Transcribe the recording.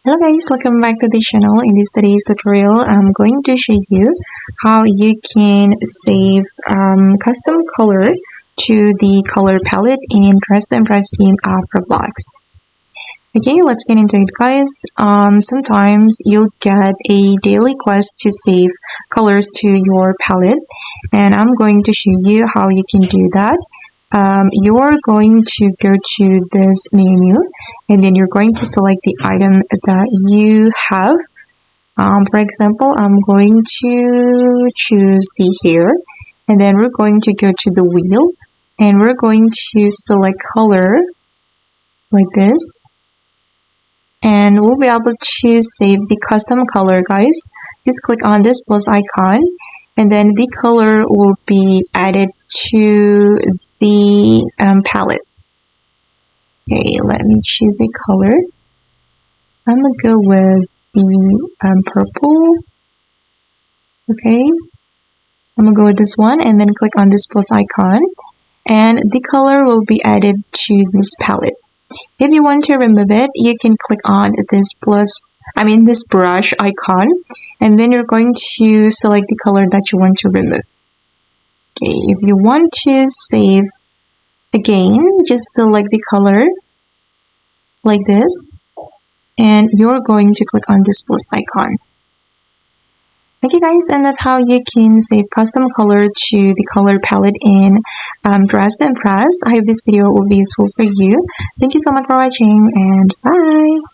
Hello guys, welcome back to the channel. In this today's tutorial, I'm going to show you how you can save custom color to the color palette in Dress to Impress game of Roblox. Okay, let's get into it guys. Sometimes you'll get a daily quest to save colors to your palette, and I'm going to show you how you can do that. You're going to go to this menu and then you're going to select the item that you have. For example, I'm going to choose the hair, and then we're going to go to the wheel and we're going to select color like this, and we'll be able to save the custom color guys. Just click on this plus icon and then the color will be added to the palette. Okay, let me choose a color. I'm gonna go with the purple. Okay, I'm gonna go with this one and then click on this plus icon and the color will be added to this palette. If you want to remove it, you can click on this this brush icon, and then you're going to select the color that you want to remove. Okay, if you want to save again, just select the color like this, and you're going to click on this plus icon. Okay guys, and that's how you can save custom color to the color palette in Dress to Impress. I hope this video will be useful for you. Thank you so much for watching, and bye!